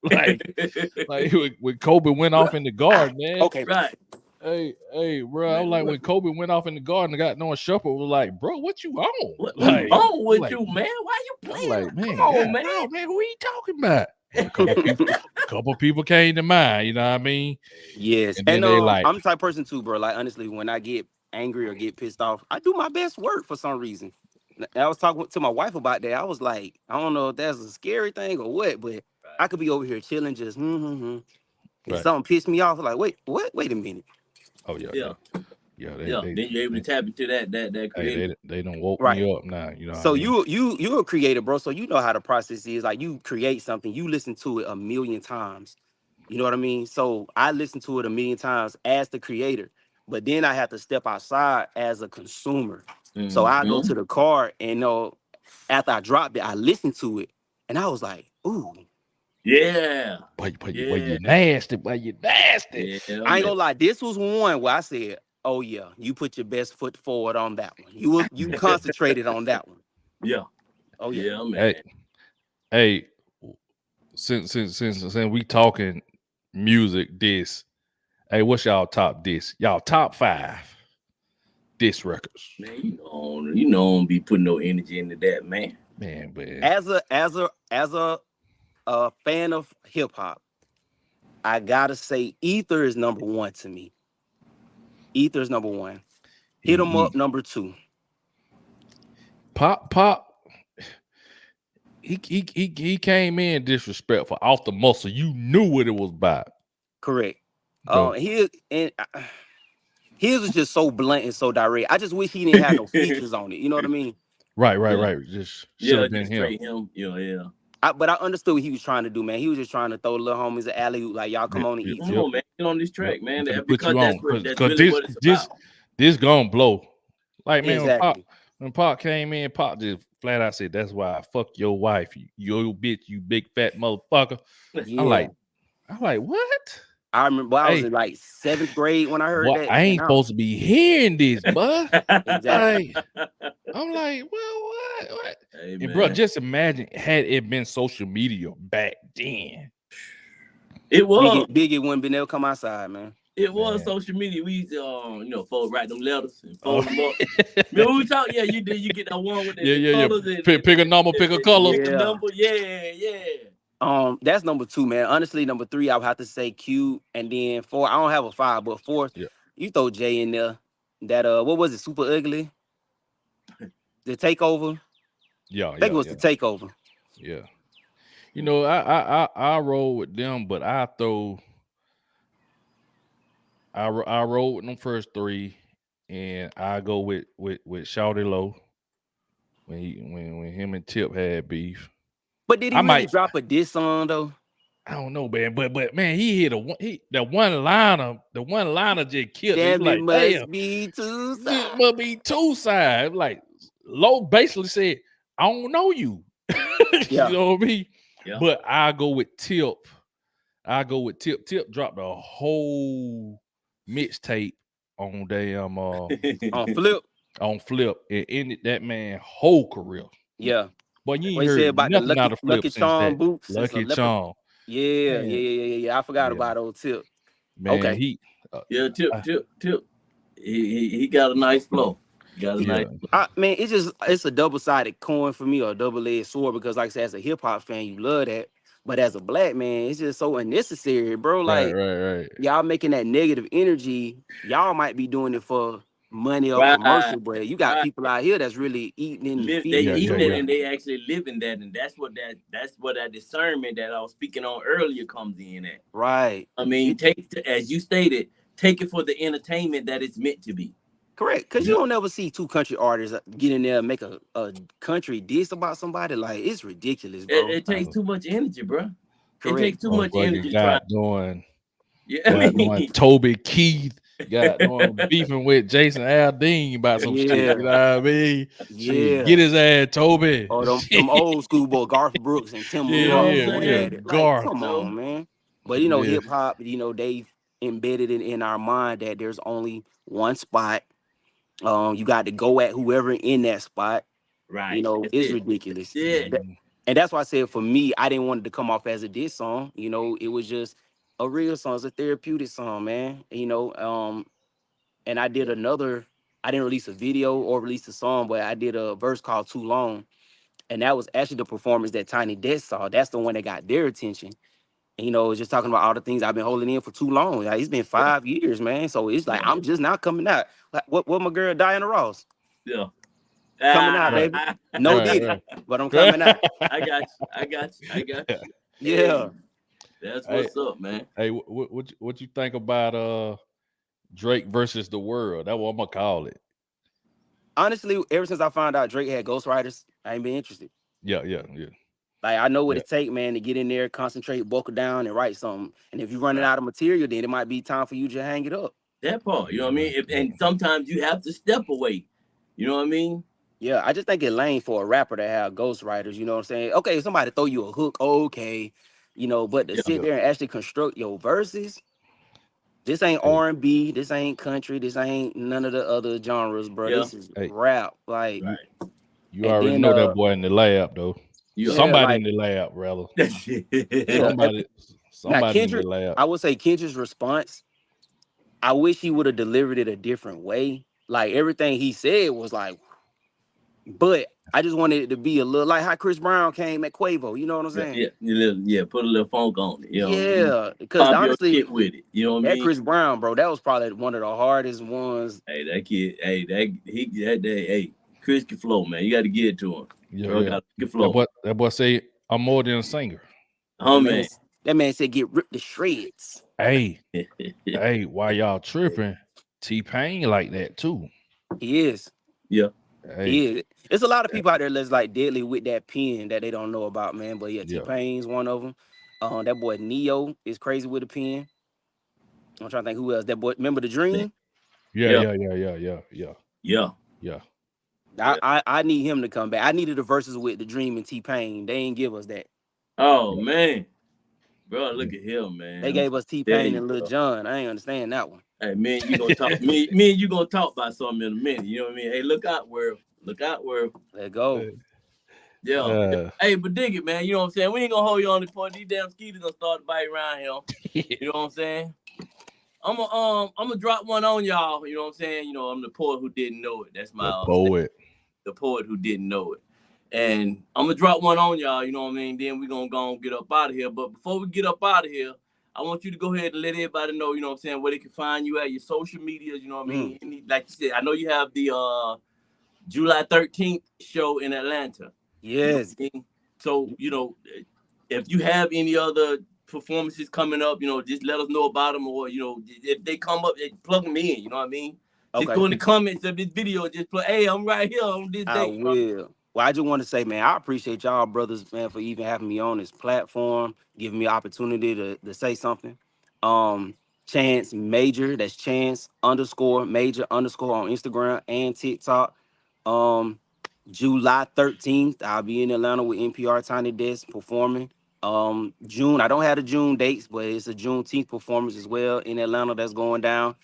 Like when Kobe went off in the garden, man. Okay. Right. Hey, bro. I was Man, like, what, when Kobe went off in the garden, I got knowing Shepard was like, bro, what you on? what's Like, wrong with like, you, man? Why you I'm playing? like, Come man, on, God, man. no, man, who are you talking about? And couple people came to mind, you know what I mean? Yes. And then And they like, I'm the type of person too, bro. Like honestly, when I get angry or get pissed off, I do my best work for some reason. And I was talking to my wife about that. I was like, I don't know if that's a scary thing or what, but I could be over here chilling, just and right. something pissed me off. Like, wait, what? Wait a minute. Oh yeah, Yeah, yeah. yeah. Then you're able to tap into that Hey, creative. they done woke Right. me up now. You know what I So mean? you're a creator, bro. So you know how the process is. Like you create something, you listen to it a million times. You know what I mean? So I listen to it a million times as the creator, but then I have to step outside as a consumer. So I go Mm-hmm. to the car and after I dropped it, I listened to it and I was like, ooh, Yeah, But yeah, you nasty, but you nasty. yeah, I ain't man. gonna lie. This was one where I said, oh yeah, you put your best foot forward on that one. You concentrated on that one. Yeah, Oh yeah. yeah, Hey, man. hey, since we talking music, this. Hey, what's y'all top this? Y'all top 5 disc records. Man, you know, I don't be putting no energy into that, man. Man. As a fan of hip hop, I gotta say Ether is number one to me. Ether is number one. Hit 'em up He number two. Pop. He came in disrespectful off the muscle. You knew what it was about. Correct. Go. His was just so blunt and so direct. I just wish he didn't have no features on it. You know what I mean? Yeah, Right. Just should yeah, have been just him. straight him. Yeah. But I understood what he was trying to do, man. He was just trying to throw little homies an alley oop, like y'all come on and eat Come some. on, man, get on this Yep. track, I'm man. finna put Because you on that's because really what it's about. this gonna blow. Like man, Exactly. when Pop came in, Pop just flat out said, "That's why I fuck your wife, you bitch, you big fat motherfucker." I'm Yeah. like, what? I remember I was Hey, in like 7th grade when I heard what? that. I And ain't I supposed to be hearing this, bud. exactly. Like, I'm like, well, what? Hey, And bro, man, just imagine had it been social media back then, it was. Biggie wouldn't been able to come outside, man. It was man. social media. We used to, fold write them letters and Oh, fold them up. Remember we talked? Yeah, you did. You get that one with the yeah. colors and, Pick a number, pick a color. pick a Yeah. number. Yeah. That's number two, man. Honestly, number three, I would have to say Q, and then four. I don't have a five, but fourth, Yeah, you throw Jay in there. That what was it? Super ugly. The takeover. I think it was the takeover. yeah. You know, I roll with them, but I roll with them first 3, and I go with Shawty Low when him and Tip had beef. But did he I really might drop a diss song though? I don't know, man, but man, he hit the one liner just killed it. He was Damn, it like, damn, must be two this sides. must be 2 sides. Like Low basically said, I don't know you. You Yeah. know what I mean? Yeah. But I go with Tip. Tip dropped a whole mixtape on damn On Flip. on Flip. It ended that man whole career. Yeah. But you What ain't he said heard about the nothing out Lucky of Flip Lucky since Charm that. boots and some Lucky leopard. Charm. Yeah. Man, I forgot yeah, about old Tip. man, Okay. he Yeah, uh, tip. He got a nice flow. Got a yeah, nice. Man, it's a double-sided coin for me or a double-edged sword because like I said, as a hip-hop fan, you love that. But as a black man, it's just so unnecessary, bro. Like right. y'all making that negative energy, y'all might be doing it for money or Right, commercial, but you got right. people out here that's really eating and They feeding Yeah, yeah, eating themselves. it yeah. and they actually living that, and that's what that discernment that I was speaking on earlier comes in at. Right. I mean, It, take as you stated, take it for the entertainment that it's meant to be. correct. Because you Yeah. don't ever see two country artists get in there and make a country diss about somebody. Like, it's ridiculous, bro. It takes Uh, too much energy, bro. It Correct. takes too much Motherfucker energy trying. Yeah, I got doing mean, Toby Keith, got doing beefing with Jason Aldean about some shit. You Yeah. know what I mean? Shit, get Yeah. his ass, Toby. Or them Shit. old school boy Garth Brooks and Tim you Yeah, know what McGraw I'm yeah, going yeah. saying? at it. Like, Gar. come No, on, man. But Yeah. hip hop, they've embedded it in our mind that there's only one spot. You got to go at whoever in that spot. right. That's It's it. ridiculous. That's it. Mhm. And that's why I said for me, I didn't want it to come off as a diss song. It was just a real song. It's a therapeutic song, man. And I didn't release a video or release a song, but I did a verse called Too Long. And that was actually the performance that Tiny Desk saw. That's the one that got their attention. And, it's just talking about all the things I've been holding in for too long. Like, it's been Yeah, 5 years, man. So it's like yeah, I'm just now coming out. Like, what my girl Diana Ross yeah. coming out, Right, baby. Ah, No right, Diddy, right. but I'm coming out. I got you. I got you. I got you. Hey, Yeah. that's Hey, what's up, man. hey, what you think about Drake versus the world? That's what I'm gonna call it. Honestly, ever since I found out Drake had ghostwriters, I ain't been interested. Yeah, yeah, yeah, Like, I know what yeah, it take, man, to get in there, concentrate, buckle down, and write something. And if you're running Right. out of material, then it might be time for you to hang it up. That part, you know what I yeah, mean? yeah. And sometimes you have to step away. You know what I mean? Yeah, I just think it lame for a rapper to have ghostwriters. You know what I'm saying? Okay, somebody throw you a hook, okay, but to Yeah. sit Yeah. there and actually construct your verses, this ain't Hey, R&B, this ain't country, this ain't none of the other genres, bro. Yeah. This is hey, rap, like, you Right. you and already then know that boy in the lab though. Yeah. yeah, Somebody in like, the lab, rather. yeah. Somebody, Now somebody in the Kendrick, lab. I would say Kendrick's response, I wish he would have delivered it a different way. Like, everything he said was like, but I just wanted it to be a little like how Chris Brown came at Quavo. You know what I'm Yeah, saying? yeah, yeah. Put a little funk on it. You know what I mean? Yeah, because Pop your honestly, shit with it. You know what I that mean? Chris Brown, bro, that was probably one of the hardest ones. Hey, that kid. Hey, Hey, Chris can flow, man. You got to get it to him. Yeah, Bro, yeah. got to That flow. boy, that boy say I'm more than a singer. Oh That man, man. that man said get ripped to shreds. Hey, hey, why y'all tripping? T-Pain like that too. He is. Yeah. Hey, He is. It's a lot of people out there that's like deadly with that pen that they don't know about, man. But yeah, T yeah, Pain's one of them. That boy Neo is crazy with a pen. I'm trying to think who else. That boy, remember the Dream? yeah, Yeah. yeah, yeah, yeah, yeah, yeah, Yeah. yeah. I, Yeah. I I need him to come back. I needed the verses with the Dream and T Pain. They ain't give us that. Oh Yeah, man. Bro, yeah. look at him, man. They I'm gave trying us T to tell Pain you, and Lil bro. Jon. I ain't understand that one. Hey, man, you gonna talk me and you gonna talk about something in a minute. You know what I mean? Hey, look out, world. Look out, world. Let go. Yeah. Uh, Hey, but dig it, man. You know what I'm saying? We ain't gonna hold you on the point. These damn skeeters gonna start to bite around here. You know what I'm saying? I'm gonna drop one on y'all. You know what I'm saying? You know, I'm the poet who didn't know it. That's my the poet. the poet who didn't know it. And I'm gonna drop one on y'all, you know what I mean? Then we gonna go and get up out of here. But before we get up out of here, I want you to go ahead and let everybody know, you know what I'm saying, where they can find you at your social medias, you know what I Mm. mean? Like you said, I know you have the July 13th show in Atlanta. You know Yes. what I mean? So, if you have any other performances coming up, just let us know about them, or if they come up, plug them in. You know what I mean? Just Okay. go in the comments of this video, just put, "Hey, I'm right here on this I date." You know what I mean? will. Well, I just want to say, man, I appreciate y'all brothers, man, for even having me on this platform, giving me opportunity to say something. Um, Chance Major, that's Chance underscore Major underscore on Instagram and TikTok. Um, July 13th, I'll be in Atlanta with NPR Tiny Desk performing. June, I don't have the June dates, but it's a Juneteenth performance as well in Atlanta that's going down.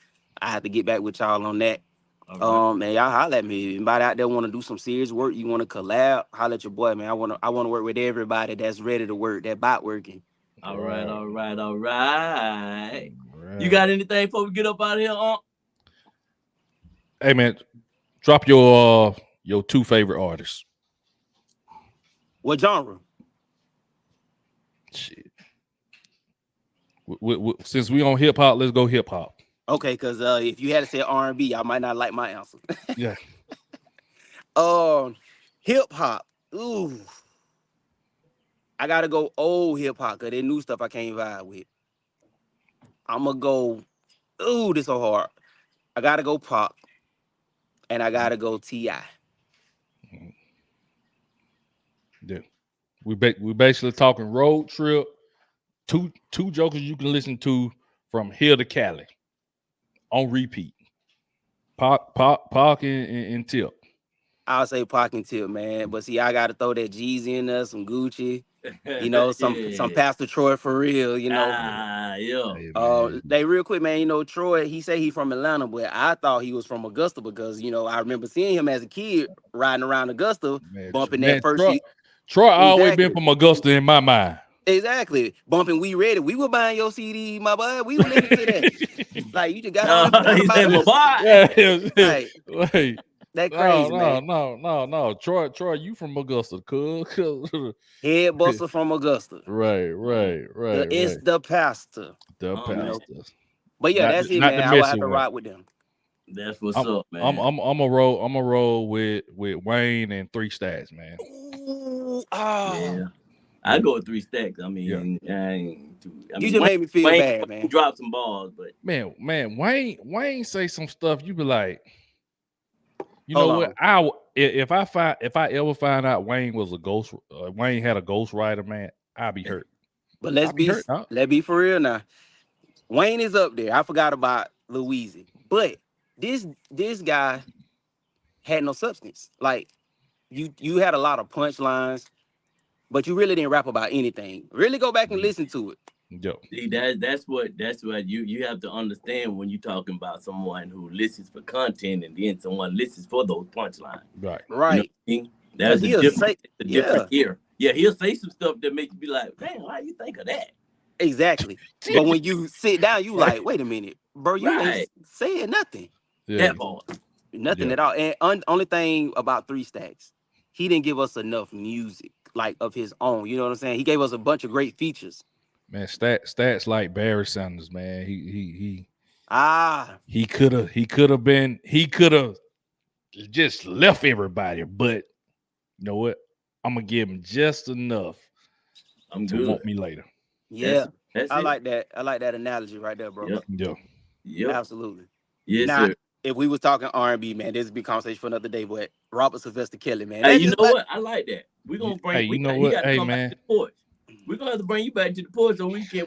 I have to get back with y'all on that. All right. Man, y'all holler at me. Anybody out there want to do some serious work? You want to collab? Holler at your boy, man. I wanna work with everybody that's ready to work, that bot working. All right, Right, all right, all right. You right. got anything before we get up out of here, Hey man, drop your two favorite artists. What genre? Shit. Since we on hip hop, let's go hip hop. Okay, because if you had to say R&B, I might not like my answer. Yeah. um, hip hop. Ooh, I gotta go old hip hop because that new stuff I can't vibe with. I'm gonna go. Ooh, this so hard. I gotta go pop, and I gotta go Ti. Mhm. Yeah. We basically talking road trip. Two jokers you can listen to from here to Cali on repeat. Park and Tip. I'll say Pac and Tip, man. But see, I gotta throw that Jeezy in there, some Gucci, some Yeah. Pastor Troy for real. Ah, yeah. Hey man. They real quick, man. Troy. He say he from Atlanta, but I thought he was from Augusta because I remember seeing him as a kid riding around Augusta, bumping that Man, first. Troy always been Exactly, from Augusta in my mind. exactly. Bumping We Ready. We were buying your CD, my boy. We were listening to that. Like you just got on and forgot He about said, my us. boy. Yeah, Like wait. that No, crazy, no, man. no, no, no. Troy, you from Augusta, cuz. Head buster from Augusta. Right, Mm, right, right, It's right. the pastor. The You man. know. pastor. But yeah, that's it, Not the man. I will messy have to one. ride with them. That's what's I'm up, I'm man. I'm I'm a roll. I'm a roll with Wayne and Three Stacks, man. Ooh, Yeah. I Yeah, go with three stacks. I yeah. mean, I ain't too. I you mean, just Wayne, made me feel Wayne, bad, Wayne man. dropped some balls, but Man, Wayne say some stuff. You be like, you know Hold what? on. If I ever find out Wayne was a ghost, Wayne had a ghostwriter, man, I'll be hurt. But I'll be hurt. Huh? let's be for real now. Wayne is up there. I forgot about Louise. But this guy had no substance. Like you had a lot of punchlines, but you really didn't rap about anything. Really go back and listen to it. Yo, see that's what you have to understand when you're talking about someone who listens for content and then someone listens for those punchlines. right. You know Right. what I mean? Cause There's a he'll difference. say, It's a difference yeah, here. Yeah, he'll say some stuff that makes you be like, man, why you think of that? exactly. But when you sit down, you like, wait a minute, bro, you ain't Right. saying nothing. Yeah, That part. Nothing yeah. at all. And only thing about Three Stacks, he didn't give us enough music like of his own. You know what I'm saying? He gave us a bunch of great features. Man, stats like Barry Sanders, man. Ah, He could have just left everybody, but you know what? I'm gonna give him just enough I'm to good. want me later. That's yeah. that's I it. like that. I like that analogy right there, bro. Yep. Yeah. Yep. Absolutely. Yes, Now, sir. if we was talking R&B, man, this would be a conversation for another day. But Robert Sylvester Kelly, man, Hey, that's you just know like what? I like that. We're You, gonna hey, bring you know he what? got to Hey come back man. to the porch. We're gonna have to bring you back to the porch so we can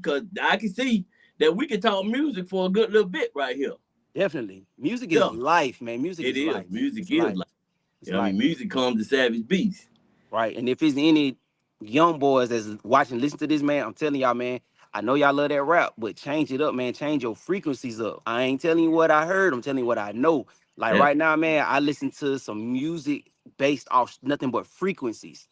because I can see that we can talk music for a good little bit right here. definitely music is Yeah, life, man. Music it is is. life. Music It's is life. like It's I mean, life. music comes to Savage Beast. Right. And if it's any young boys that's watching, listen to this, man, I'm telling y'all, man, I know y'all love that rap, but change it up, man. Change your frequencies up. I ain't telling you what I heard. I'm telling you what I know. Like That right now, man, I listen to some music based off nothing but frequencies.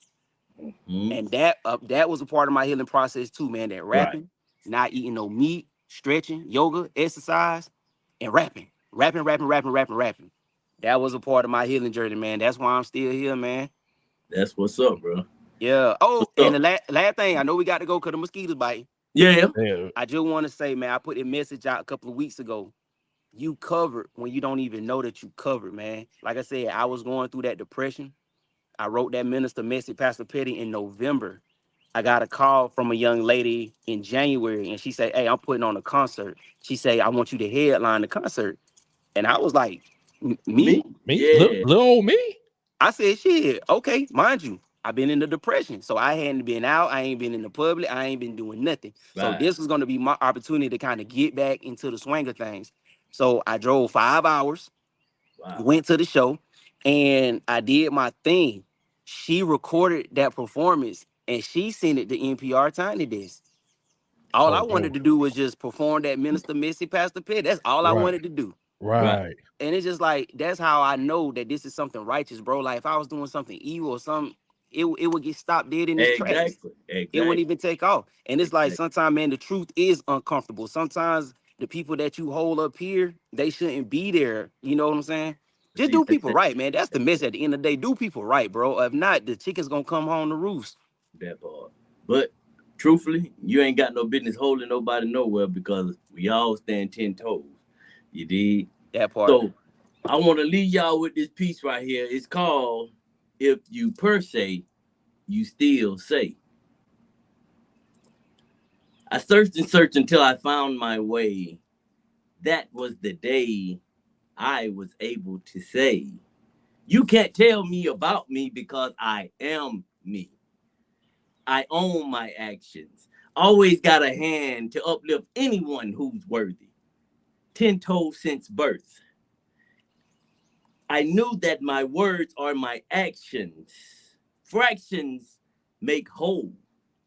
mhm. And that was a part of my healing process too, man. That Right. rapping, not eating no meat, stretching, yoga, exercise, and rapping. That was a part of my healing journey, man. That's why I'm still here, man. That's what's up, bro. Yeah. Oh, What's and up? the last thing, I know we got to go because the mosquitoes biting. Yeah. Yeah. I just want to say, man, I put a message out a couple of weeks ago. You covered when you don't even know that you covered, man. Like I said, I was going through that depression. I wrote that minister message, Pastor Petty, in November. I got a call from a young lady in January, and she said, "Hey, I'm putting on a concert." She said, "I want you to headline the concert." And I was like, "Me?" Me? Me? Yeah. Little old me? I said, "Shit, okay." Mind you, I've been in the depression, so I hadn't been out. I ain't been in the public. I ain't been doing nothing. So Right. this was gonna be my opportunity to kind of get back into the swing of things. So I drove 5 hours, Wow. went to the show, and I did my thing. She recorded that performance and she sent it to NPR Tiny Desk. All I Oh, wanted dope. to do was just perform that Minister Missy Pastor Pitt. That's all I Right. wanted to do. Right. Right. And it's just like that's how I know that this is something righteous, bro. Like if I was doing something evil or something, it would get stopped dead in its tracks. Exactly. It wouldn't Exactly. even take off. And it's like Exactly. sometimes, man, the truth is uncomfortable. Sometimes the people that you hold up here, they shouldn't be there. You know what I'm saying? Just See do people right, man. That's the message at the end of the day. Do people right, bro. If not, the chicken's gonna come home to roost. that part. But truthfully, you ain't got no business holding nobody nowhere because we all stand 10 toes. You did. That part. So I want to leave y'all with this piece right here. It's called If You Per Se, You Still Say. I searched and searched until I found my way. That was the day I was able to say, you can't tell me about me because I am me. I own my actions. Always got a hand to uplift anyone who's worthy. 10 toes since birth. I knew that my words are my actions. Fractions make whole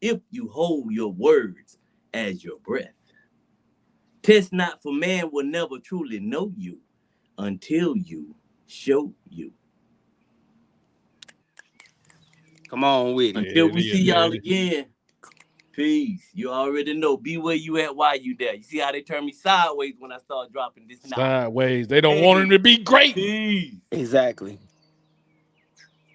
if you hold your words as your breath. Test not, for man will never truly know you until you show you. Come on with it. Until we Heavy, see y'all heavy. again, peace. You already know. Be where you at while you there. You see how they turn me sideways when I start dropping this knowledge. Sideways. They don't want Hey, him to be great. peace. Exactly.